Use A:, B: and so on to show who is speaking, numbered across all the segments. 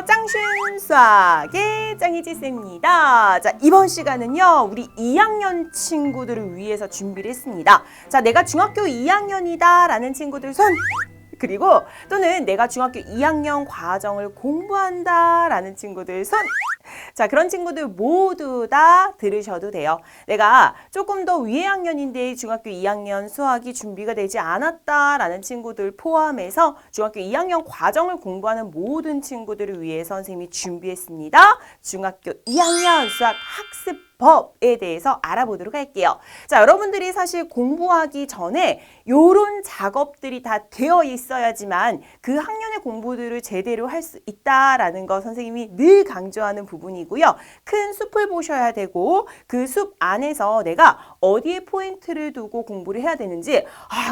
A: 짱슌 수학의 짱이지쌤입니다. 자, 이번 시간은요, 우리 2학년 친구들을 위해서 준비를 했습니다. 자, 내가 중학교 2학년이다 라는 친구들 손! 그리고 또는 내가 중학교 2학년 과정을 공부한다 라는 친구들 손! 자, 그런 친구들 모두 다 들으셔도 돼요. 내가 조금 더 위의 학년인데 중학교 2학년 수학이 준비가 되지 않았다라는 친구들 포함해서 중학교 2학년 과정을 공부하는 모든 친구들을 위해 선생님이 준비했습니다. 중학교 2학년 수학 학습법에 대해서 알아보도록 할게요. 자, 여러분들이 사실 공부하기 전에 요런 작업들이 다 되어 있어야지만 그 학년의 공부들을 제대로 할 수 있다라는 거 선생님이 늘 강조하는 부분이고요. 큰 숲을 보셔야 되고 그 숲 안에서 내가 어디에 포인트를 두고 공부를 해야 되는지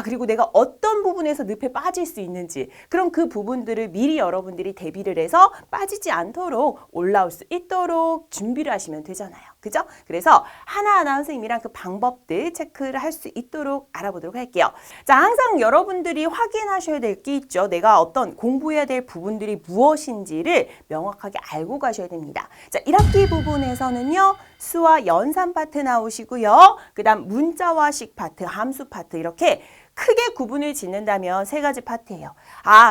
A: 그리고 내가 어떤 부분에서 늪에 빠질 수 있는지 그럼 그 부분들을 미리 여러분들이 대비를 해서 빠지지 않도록 올라올 수 있도록 준비를 하시면 되잖아요. 그죠? 그래서 하나하나 선생님이랑 그 방법들 체크를 할 수 있도록 알아보도록 할게요. 자, 항상 여러분들이 확인하셔야 될 게 있죠. 내가 어떤 공부해야 될 부분들이 무엇인지를 명확하게 알고 가셔야 됩니다. 자, 1학기 부분에서는요. 수와 연산 파트 나오시고요. 그 다음 문자와식 파트, 함수 파트 이렇게 크게 구분을 짓는다면 세 가지 파트예요.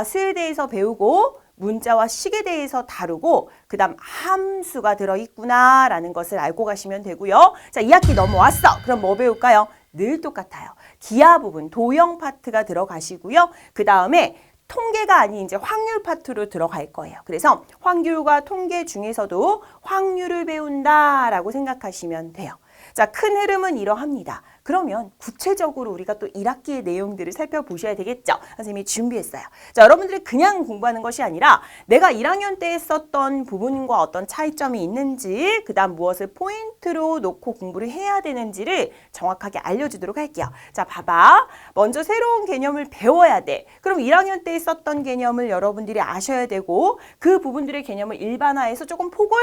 A: 수에 대해서 배우고 문자와 식에 대해서 다루고 그 다음 함수가 들어있구나 라는 것을 알고 가시면 되고요. 자, 2학기 넘어왔어. 그럼 뭐 배울까요? 늘 똑같아요. 기하 부분, 도형 파트가 들어가시고요. 그 다음에 통계가 아닌 이제 확률 파트로 들어갈 거예요. 그래서 확률과 통계 중에서도 확률을 배운다라고 생각하시면 돼요. 자, 큰 흐름은 이러합니다. 그러면 구체적으로 우리가 또 1학기의 내용들을 살펴보셔야 되겠죠. 선생님이 준비했어요. 자, 여러분들이 그냥 공부하는 것이 아니라 내가 1학년 때 썼던 부분과 어떤 차이점이 있는지 그 다음 무엇을 포인트로 놓고 공부를 해야 되는지를 정확하게 알려주도록 할게요. 자, 봐봐. 먼저 새로운 개념을 배워야 돼. 그럼 1학년 때 썼던 개념을 여러분들이 아셔야 되고 그 부분들의 개념을 일반화해서 조금 폭을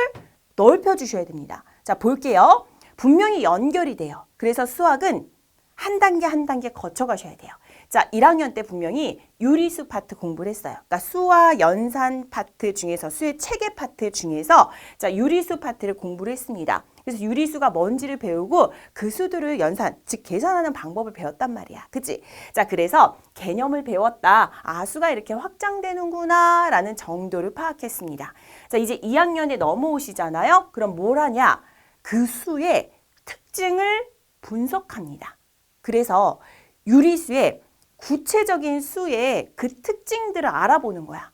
A: 넓혀주셔야 됩니다. 자, 볼게요. 분명히 연결이 돼요. 그래서 수학은 한 단계 한 단계 거쳐가셔야 돼요. 자, 1학년 때 분명히 유리수 파트 공부를 했어요. 그러니까 수와 연산 파트 중에서 수의 체계 파트 중에서 자, 유리수 파트를 공부를 했습니다. 그래서 유리수가 뭔지를 배우고 그 수들을 연산, 즉 계산하는 방법을 배웠단 말이야. 그치? 자, 그래서 개념을 배웠다. 수가 이렇게 확장되는구나 라는 정도를 파악했습니다. 자, 이제 2학년에 넘어오시잖아요. 그럼 뭘 하냐? 그 수의 특징을 분석합니다. 그래서 유리수의 구체적인 수의 그 특징들을 알아보는 거야.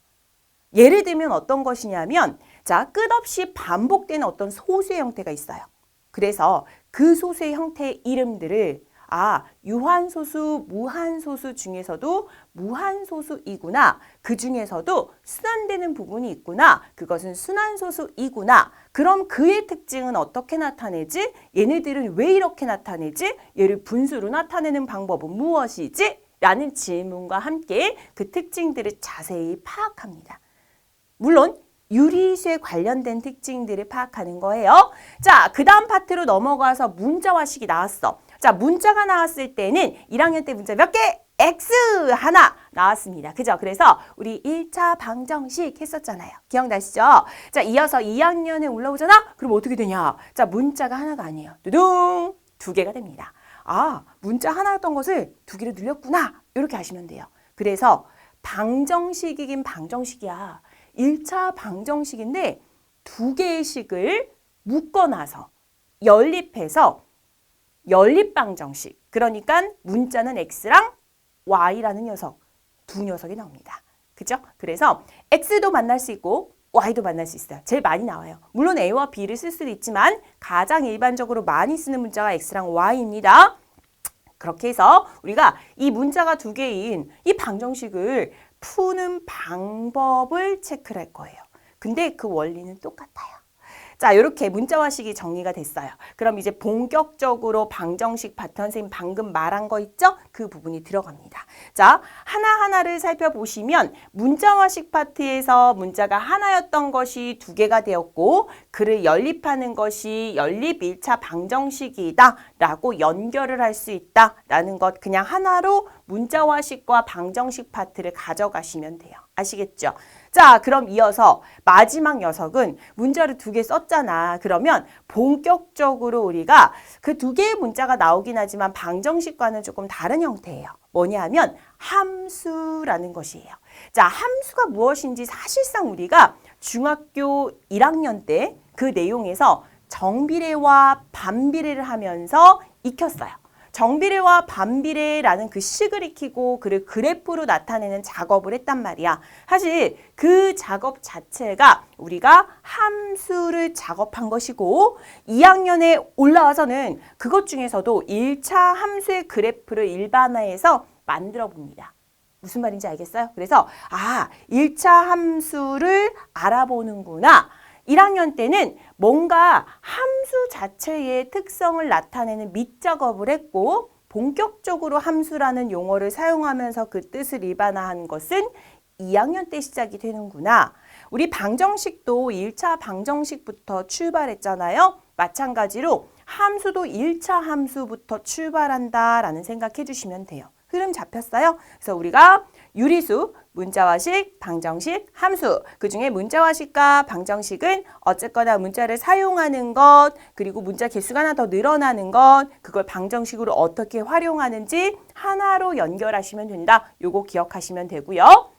A: 예를 들면 어떤 것이냐면 자, 끝없이 반복되는 어떤 소수의 형태가 있어요. 그래서 그 소수의 형태의 이름들을 유한소수, 무한소수 중에서도 무한소수이구나. 그 중에서도 순환되는 부분이 있구나. 그것은 순환소수이구나. 그럼 그의 특징은 어떻게 나타내지? 얘네들은 왜 이렇게 나타내지? 얘를 분수로 나타내는 방법은 무엇이지? 라는 질문과 함께 그 특징들을 자세히 파악합니다. 물론 유리수에 관련된 특징들을 파악하는 거예요. 자, 그 다음 파트로 넘어가서 문자와식이 나왔어. 자, 문자가 나왔을 때는 1학년 때 문자 몇 개? X 하나 나왔습니다. 그죠? 그래서 우리 1차 방정식 했었잖아요. 기억나시죠? 자, 이어서 2학년에 올라오잖아? 그럼 어떻게 되냐? 자, 문자가 하나가 아니에요. 두둥! 두 개가 됩니다. 문자 하나였던 것을 두 개로 늘렸구나. 이렇게 하시면 돼요. 그래서 방정식이긴 방정식이야. 1차 방정식인데 두 개의 식을 묶어놔서 연립해서 연립방정식. 그러니까 문자는 X랑 Y라는 녀석, 두 녀석이 나옵니다. 그죠? 그래서 X도 만날 수 있고 Y도 만날 수 있어요. 제일 많이 나와요. 물론 A와 B를 쓸 수도 있지만 가장 일반적으로 많이 쓰는 문자가 X랑 Y입니다. 그렇게 해서 우리가 이 문자가 두 개인 이 방정식을 푸는 방법을 체크를 할 거예요. 근데 그 원리는 똑같아요. 자, 이렇게 문자와식이 정리가 됐어요. 그럼 이제 본격적으로 방정식 파트 선생님 방금 말한 거 있죠? 그 부분이 들어갑니다. 자, 하나하나를 살펴보시면 문자와식 파트에서 문자가 하나였던 것이 두 개가 되었고 그를 연립하는 것이 연립 1차 방정식이다 라고 연결을 할 수 있다 라는 것 그냥 하나로 문자와식과 방정식 파트를 가져가시면 돼요. 아시겠죠? 자, 그럼 이어서 마지막 녀석은 문자를 2개 썼잖아. 그러면 본격적으로 우리가 그 2개의 문자가 나오긴 하지만 방정식과는 조금 다른 형태예요. 뭐냐 하면 함수라는 것이에요. 자, 함수가 무엇인지 사실상 우리가 중학교 1학년 때 그 내용에서 정비례와 반비례를 하면서 익혔어요. 정비례와 반비례라는 그 식을 익히고 그를 그래프로 나타내는 작업을 했단 말이야. 사실 그 작업 자체가 우리가 함수를 작업한 것이고 2학년에 올라와서는 그것 중에서도 1차 함수의 그래프를 일반화해서 만들어 봅니다. 무슨 말인지 알겠어요? 그래서 1차 함수를 알아보는구나. 1학년 때는 뭔가 함수 자체의 특성을 나타내는 밑작업을 했고 본격적으로 함수라는 용어를 사용하면서 그 뜻을 일반화한 것은 2학년 때 시작이 되는구나. 우리 방정식도 1차 방정식부터 출발했잖아요. 마찬가지로 함수도 1차 함수부터 출발한다라는 생각해 주시면 돼요. 흐름 잡혔어요? 그래서 우리가 유리수, 문자화식, 방정식, 함수. 그중에 문자화식과 방정식은 어쨌거나 문자를 사용하는 것, 그리고 문자 개수가 하나 더 늘어나는 것, 그걸 방정식으로 어떻게 활용하는지 하나로 연결하시면 된다. 요거 기억하시면 되고요.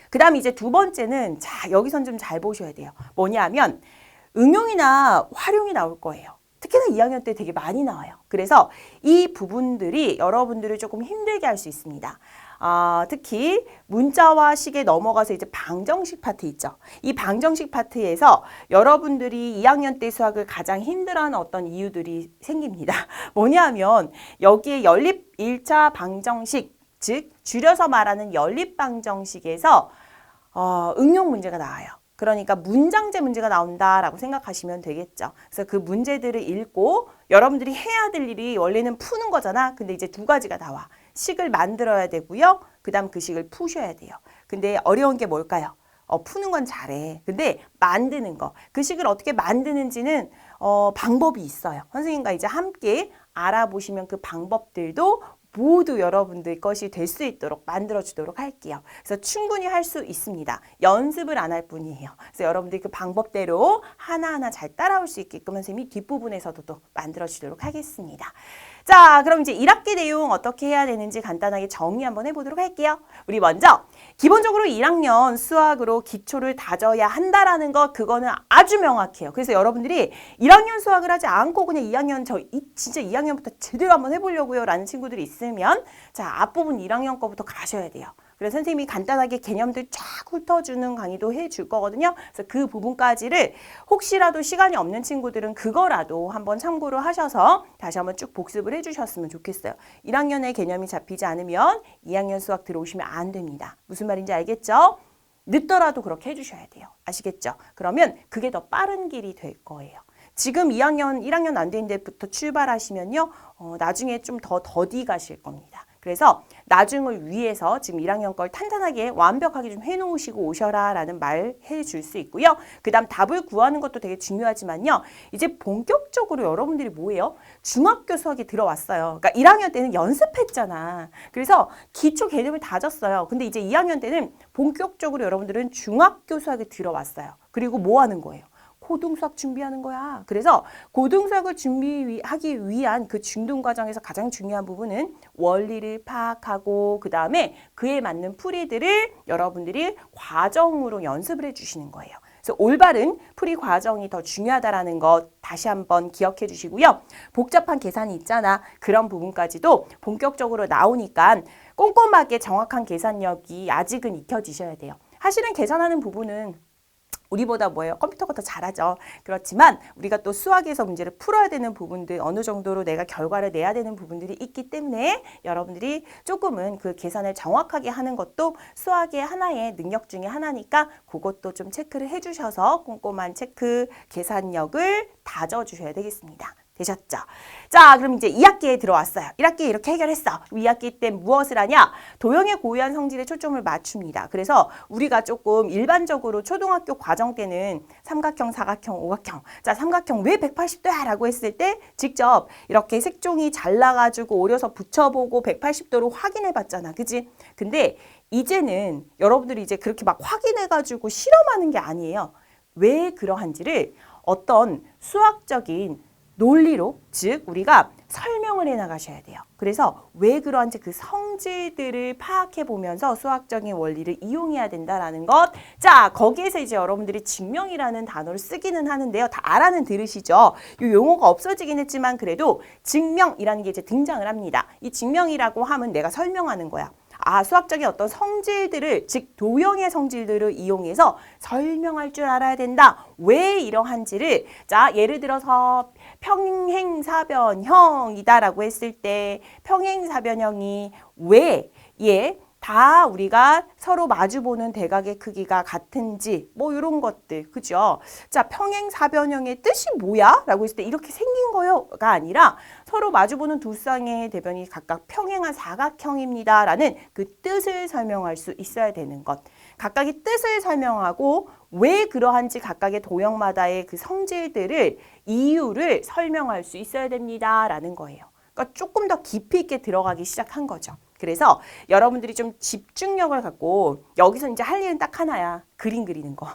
A: 그 다음 이제 2번째는 자, 여기선 좀 잘 보셔야 돼요. 뭐냐 하면 응용이나 활용이 나올 거예요. 특히나 2학년 때 되게 많이 나와요. 그래서 이 부분들이 여러분들을 조금 힘들게 할 수 있습니다. 특히 문자화식에 넘어가서 이제 방정식 파트 있죠. 이 방정식 파트에서 여러분들이 2학년 때 수학을 가장 힘들어하는 어떤 이유들이 생깁니다. 뭐냐 하면 여기에 연립 1차 방정식, 즉 줄여서 말하는 연립 방정식에서 응용 문제가 나와요. 그러니까 문장제 문제가 나온다라고 생각하시면 되겠죠. 그래서 그 문제들을 읽고 여러분들이 해야 될 일이 원래는 푸는 거잖아. 근데 이제 2가지가 나와. 식을 만들어야 되고요. 그 다음 그 식을 푸셔야 돼요. 근데 어려운 게 뭘까요? 푸는 건 잘해. 근데 만드는 거. 그 식을 어떻게 만드는지는 방법이 있어요. 선생님과 이제 함께 알아보시면 그 방법들도 모두 여러분들 것이 될 수 있도록 만들어주도록 할게요. 그래서 충분히 할 수 있습니다. 연습을 안 할 뿐이에요. 그래서 여러분들이 그 방법대로 하나하나 잘 따라올 수 있게끔 선생님이 뒷부분에서도 또 만들어주도록 하겠습니다. 자, 그럼 이제 1학기 내용 어떻게 해야 되는지 간단하게 정리 한번 해보도록 할게요. 우리 먼저 기본적으로 1학년 수학으로 기초를 다져야 한다라는 것, 그거는 아주 명확해요. 그래서 여러분들이 1학년 수학을 하지 않고 그냥 2학년 진짜 2학년부터 제대로 한번 해보려고요 라는 친구들이 있으면 자, 앞부분 1학년 거부터 가셔야 돼요. 그래서 선생님이 간단하게 개념들 쫙 훑어주는 강의도 해줄 거거든요. 그래서 그 부분까지를 혹시라도 시간이 없는 친구들은 그거라도 한번 참고를 하셔서 다시 한번 쭉 복습을 해주셨으면 좋겠어요. 1학년의 개념이 잡히지 않으면 2학년 수학 들어오시면 안 됩니다. 무슨 말인지 알겠죠? 늦더라도 그렇게 해주셔야 돼요. 아시겠죠? 그러면 그게 더 빠른 길이 될 거예요. 지금 2학년, 1학년 안 된 데부터 출발하시면요. 나중에 좀 더 더디 가실 겁니다. 그래서 나중을 위해서 지금 1학년 걸 탄탄하게 완벽하게 좀 해놓으시고 오셔라 라는 말 해줄 수 있고요. 그 다음 답을 구하는 것도 되게 중요하지만요. 이제 본격적으로 여러분들이 뭐예요? 중학교 수학에 들어왔어요. 그러니까 1학년 때는 연습했잖아. 그래서 기초 개념을 다졌어요. 근데 이제 2학년 때는 본격적으로 여러분들은 중학교 수학에 들어왔어요. 그리고 뭐 하는 거예요? 고등수학 준비하는 거야. 그래서 고등수학을 준비하기 위한 그 중등 과정에서 가장 중요한 부분은 원리를 파악하고 그 다음에 그에 맞는 풀이들을 여러분들이 과정으로 연습을 해주시는 거예요. 그래서 올바른 풀이 과정이 더 중요하다는 것 다시 한번 기억해 주시고요. 복잡한 계산이 있잖아. 그런 부분까지도 본격적으로 나오니까 꼼꼼하게 정확한 계산력이 아직은 익혀지셔야 돼요. 사실은 계산하는 부분은 우리보다 뭐예요? 컴퓨터가 더 잘하죠. 그렇지만 우리가 또 수학에서 문제를 풀어야 되는 부분들, 어느 정도로 내가 결과를 내야 되는 부분들이 있기 때문에 여러분들이 조금은 그 계산을 정확하게 하는 것도 수학의 하나의 능력 중에 하나니까 그것도 좀 체크를 해주셔서 꼼꼼한 체크, 계산력을 다져주셔야 되겠습니다. 되셨죠? 자, 그럼 이제 2학기에 들어왔어요. 1학기에 이렇게 해결했어. 2학기 때 무엇을 하냐? 도형의 고유한 성질에 초점을 맞춥니다. 그래서 우리가 조금 일반적으로 초등학교 과정 때는 삼각형, 사각형, 오각형. 자, 삼각형 왜 180도야? 라고 했을 때 직접 이렇게 색종이 잘라가지고 오려서 붙여보고 180도로 확인해 봤잖아. 그지? 근데 이제는 여러분들이 이제 그렇게 막 확인해가지고 실험하는 게 아니에요. 왜 그러한지를 어떤 수학적인 논리로, 즉 우리가 설명을 해 나가셔야 돼요. 그래서 왜 그러한지 그 성질들을 파악해 보면서 수학적인 원리를 이용해야 된다라는 것. 자, 거기에서 이제 여러분들이 증명이라는 단어를 쓰기는 하는데요. 다 알아는 들으시죠? 이 용어가 없어지긴 했지만 그래도 증명이라는 게 이제 등장을 합니다. 이 증명이라고 하면 내가 설명하는 거야. 수학적인 어떤 성질들을, 즉 도형의 성질들을 이용해서 설명할 줄 알아야 된다. 왜 이러한지를, 자, 예를 들어서 평행사변형이다라고 했을 때 평행사변형이 왜 다 우리가 서로 마주보는 대각의 크기가 같은지 뭐 이런 것들, 그죠? 자, 평행사변형의 뜻이 뭐야? 라고 했을 때 이렇게 생긴 거요가 아니라 서로 마주보는 두 쌍의 대변이 각각 평행한 사각형입니다 라는 그 뜻을 설명할 수 있어야 되는 것. 각각의 뜻을 설명하고 왜 그러한지 각각의 도형마다의 그 성질들을, 이유를 설명할 수 있어야 됩니다 라는 거예요. 그러니까 조금 더 깊이 있게 들어가기 시작한 거죠. 그래서 여러분들이 좀 집중력을 갖고 여기서 이제 할 일은 딱 하나야. 그림 그리는 거.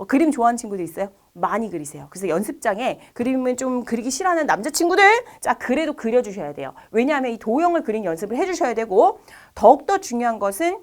A: 그림 좋아하는 친구들 있어요? 많이 그리세요. 그래서 연습장에 그림을 좀 그리기 싫어하는 남자친구들, 자, 그래도 그려주셔야 돼요. 왜냐하면 이 도형을 그린 연습을 해주셔야 되고, 더욱더 중요한 것은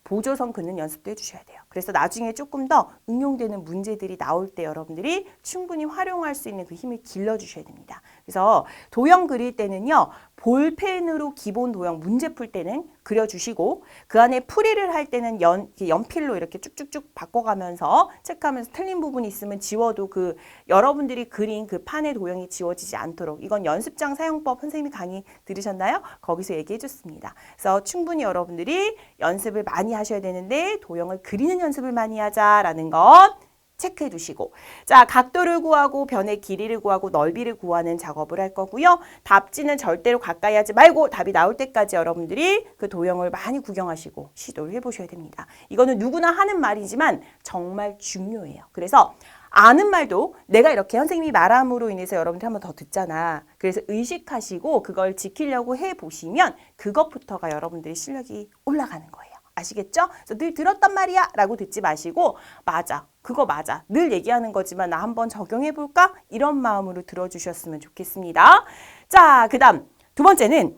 A: 보조선 긋는 연습도 해주셔야 돼요. 그래서 나중에 조금 더 응용되는 문제들이 나올 때 여러분들이 충분히 활용할 수 있는 그 힘을 길러주셔야 됩니다. 그래서 도형 그릴 때는요, 볼펜으로 기본 도형 문제 풀 때는 그려주시고, 그 안에 풀이를 할 때는 연필로 이렇게 쭉쭉쭉 바꿔가면서 체크하면서 틀린 부분이 있으면 지워도 그 여러분들이 그린 그 판의 도형이 지워지지 않도록, 이건 연습장 사용법 선생님이 강의 들으셨나요? 거기서 얘기해 줬습니다. 그래서 충분히 여러분들이 연습을 많이 하셔야 되는데 도형을 그리는 연습을 많이 하자라는 것 체크해 두시고, 자, 각도를 구하고 변의 길이를 구하고 넓이를 구하는 작업을 할 거고요. 답지는 절대로 가까이 하지 말고 답이 나올 때까지 여러분들이 그 도형을 많이 구경하시고 시도를 해보셔야 됩니다. 이거는 누구나 하는 말이지만 정말 중요해요. 그래서 아는 말도 내가 이렇게 선생님이 말함으로 인해서 여러분들 한번 더 듣잖아. 그래서 의식하시고 그걸 지키려고 해보시면 그것부터가 여러분들의 실력이 올라가는 거예요. 아시겠죠? 그래서 늘 들었단 말이야 라고 듣지 마시고, 맞아, 그거 맞아, 늘 얘기하는 거지만 나 한번 적용해볼까? 이런 마음으로 들어주셨으면 좋겠습니다. 자, 그 다음 두 번째는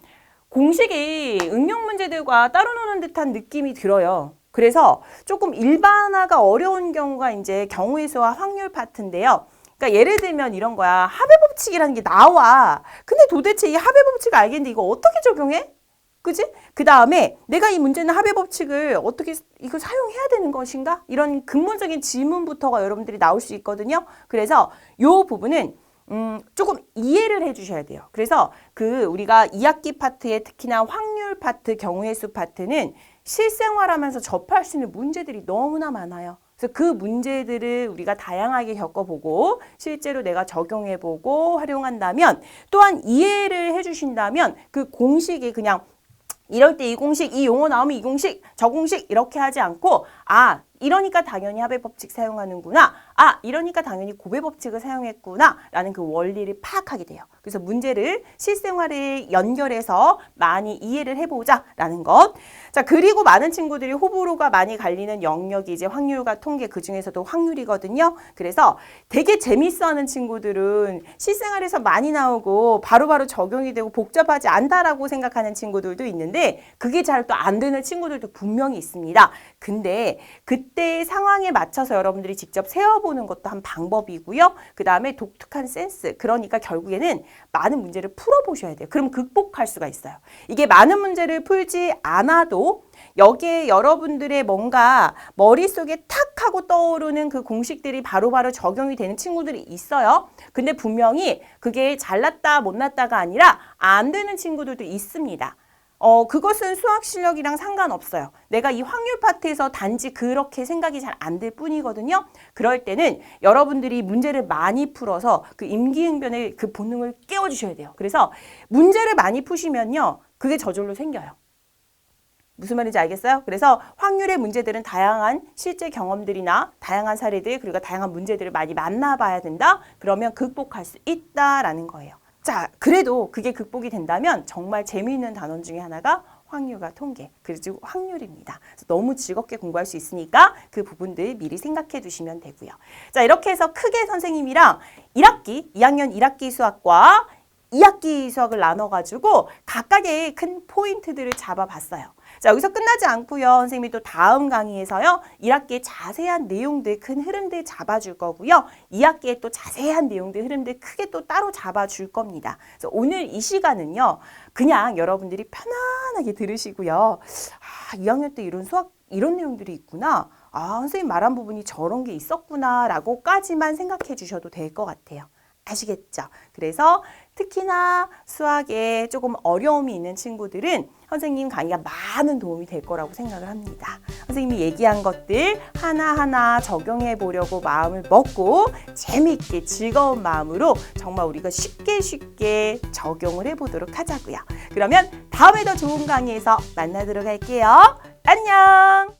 A: 공식이 응용 문제들과 따로 노는 듯한 느낌이 들어요. 그래서 조금 일반화가 어려운 경우가 이제 경우의 수와 확률 파트인데요. 그러니까 예를 들면 이런 거야. 합의 법칙이라는 게 나와. 근데 도대체 이 합의 법칙을 알겠는데 이거 어떻게 적용해? 그지? 그 다음에 내가 이 문제는 합의 법칙을 어떻게 이거 사용해야 되는 것인가? 이런 근본적인 질문부터가 여러분들이 나올 수 있거든요. 그래서 이 부분은 조금 이해를 해주셔야 돼요. 그래서 그 우리가 2학기 파트에 특히나 확률 파트, 경우의 수 파트는 실생활하면서 접할 수 있는 문제들이 너무나 많아요. 그래서 그 문제들을 우리가 다양하게 겪어보고 실제로 내가 적용해보고 활용한다면, 또한 이해를 해주신다면 그 공식이 그냥 이럴 때 이 공식, 이 용어 나오면 이 공식, 저 공식 이렇게 하지 않고, 이러니까 당연히 합의 법칙 사용하는구나. 이러니까 당연히 곱의 법칙을 사용했구나. 라는 그 원리를 파악하게 돼요. 그래서 문제를 실생활에 연결해서 많이 이해를 해보자. 라는 것. 자, 그리고 많은 친구들이 호불호가 많이 갈리는 영역이 이제 확률과 통계, 그 중에서도 확률이거든요. 그래서 되게 재밌어하는 친구들은 실생활에서 많이 나오고 바로바로 적용이 되고 복잡하지 않다라고 생각하는 친구들도 있는데, 그게 잘 또 안 되는 친구들도 분명히 있습니다. 근데 그때의 상황에 맞춰서 여러분들이 직접 세워보는 것도 한 방법이고요. 그 다음에 독특한 센스, 그러니까 결국에는 많은 문제를 풀어보셔야 돼요. 그럼 극복할 수가 있어요. 이게 많은 문제를 풀지 않아도 여기에 여러분들의 뭔가 머릿속에 탁 하고 떠오르는 그 공식들이 바로바로 적용이 되는 친구들이 있어요. 근데 분명히 그게 잘났다 못났다가 아니라 안 되는 친구들도 있습니다. 그것은 수학 실력이랑 상관없어요. 내가 이 확률 파트에서 단지 그렇게 생각이 잘 안 될 뿐이거든요. 그럴 때는 여러분들이 문제를 많이 풀어서 그 임기응변의 그 본능을 깨워주셔야 돼요. 그래서 문제를 많이 푸시면요, 그게 저절로 생겨요. 무슨 말인지 알겠어요? 그래서 확률의 문제들은 다양한 실제 경험들이나 다양한 사례들, 그리고 다양한 문제들을 많이 만나봐야 된다. 그러면 극복할 수 있다라는 거예요. 자, 그래도 그게 극복이 된다면 정말 재미있는 단원 중에 하나가 확률과 통계, 그리고 확률입니다. 그래서 너무 즐겁게 공부할 수 있으니까 그 부분들 미리 생각해 두시면 되고요. 자, 이렇게 해서 크게 선생님이랑 2학년 1학기 수학과 2학기 수학을 나눠가지고 각각의 큰 포인트들을 잡아봤어요. 자, 여기서 끝나지 않고요. 선생님이 또 다음 강의에서요. 1학기의 자세한 내용들, 큰 흐름들 잡아줄 거고요. 2학기에 또 자세한 내용들, 흐름들 크게 또 따로 잡아줄 겁니다. 그래서 오늘 이 시간은요. 그냥 여러분들이 편안하게 들으시고요. 2학년 때 이런 수학, 이런 내용들이 있구나. 선생님 말한 부분이 저런 게 있었구나 라고까지만 생각해 주셔도 될 것 같아요. 아시겠죠? 그래서 특히나 수학에 조금 어려움이 있는 친구들은 선생님 강의가 많은 도움이 될 거라고 생각을 합니다. 선생님이 얘기한 것들 하나하나 적용해 보려고 마음을 먹고 재미있게 즐거운 마음으로 정말 우리가 쉽게 적용을 해보도록 하자고요. 그러면 다음에 더 좋은 강의에서 만나도록 할게요. 안녕!